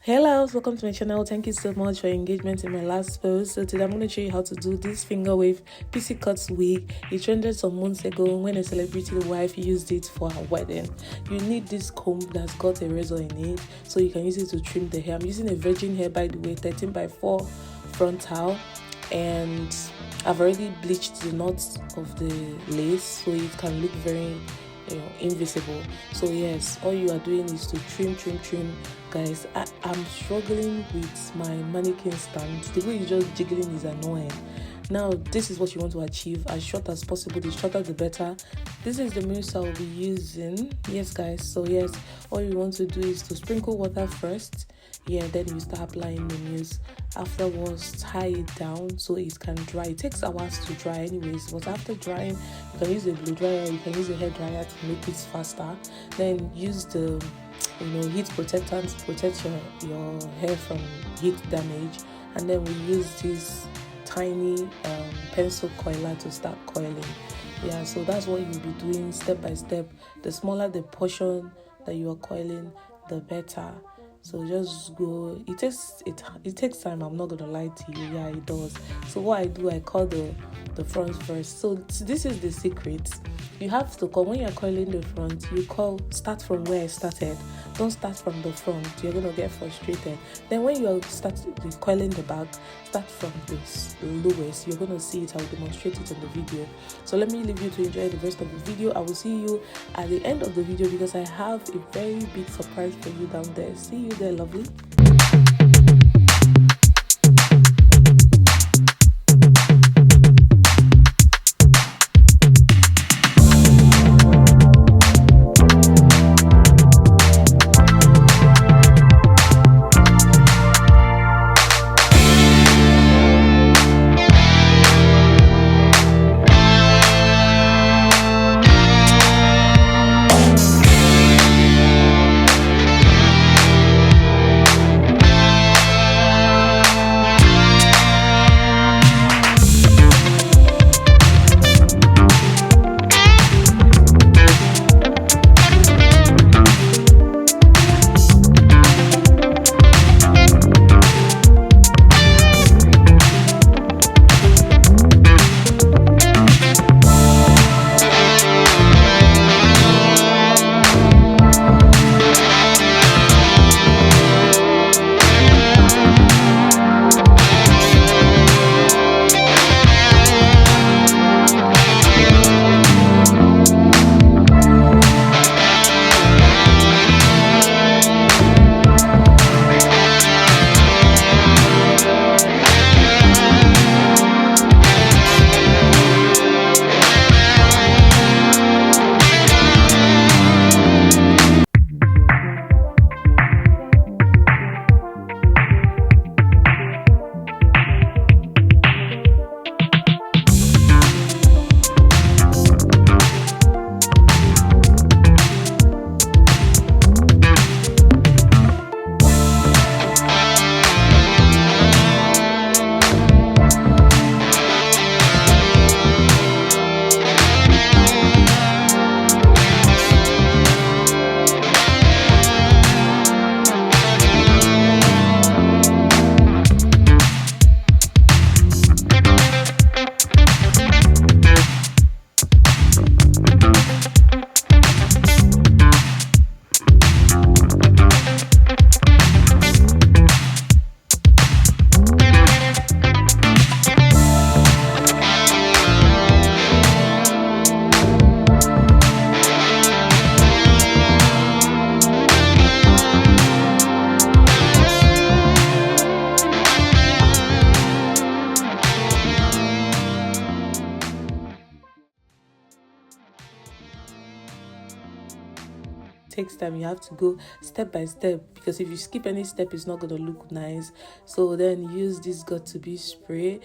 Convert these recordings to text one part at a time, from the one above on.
Hello, welcome to my channel. Thank you so much for your engagement in my last post. So today I'm going to show you how to do this finger wave Pixie cuts wig. It trended some months ago when a celebrity wife used it for her wedding. You need this comb that's got a razor in it so you can use it to trim the hair. I'm using a virgin hair, by the way, 13x4 frontal, and I've already bleached the knots of the lace so it can look very invisible. So yes, all you are doing is to trim. Guys, I'm struggling with my mannequin stand. The way it's just jiggling is annoying. Now this is what you want to achieve as short as possible. The shorter the better. This is the mousse I'll be using. Yes guys, so yes, all you want to do is to sprinkle water first. Then you start applying the mousse. Afterwards, tie it down so it can dry. It takes hours to dry anyways, but after drying, you can use a blow dryer, you can use a hair dryer to make it faster. Then use the heat protectant to protect your hair from heat damage. And then we use this tiny pencil coiler to start coiling. So that's what you'll be doing step by step. The smaller the portion that you are coiling, the better. So just go. It takes time. I'm not gonna lie to you. Yeah, it does. So what I do, I coil the front first. So this is the secret. You have to when you're coiling the front, start from where I started. Don't start from the front. You're gonna get frustrated. Then when you start coiling the back, start from this lowest. You're gonna see it. I'll demonstrate it in the video. So let me leave you to enjoy the rest of the video. I will see you at the end of the video because I have a very big surprise for you down there. See you there, lovely. Takes time. You have to go step by step because if you skip any step, it's not going to look nice. So then use this got to be spray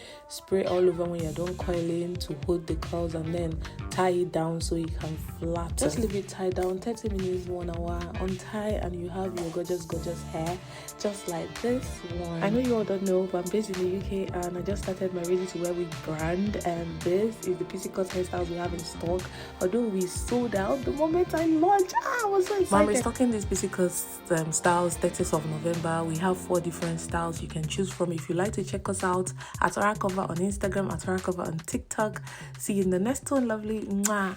all over when you're done coiling to hold the curls, and then tie it down so it can flatten. Just leave it tied down 30 minutes, 1 hour, untie, and you have your gorgeous hair just like this one. I know you all don't know, but I'm based in the UK and I just started my ready to wear wig brand, and this is the Pixie cut hairstyles we have in stock. Although we sold out the moment I launched, I was so Mom is talking this Pixie Cuts styles 30th of November. We have 4 different styles you can choose from. If you like to check us out at Cover on Instagram, at Cover on TikTok. See you in the next one, lovely. Mwah.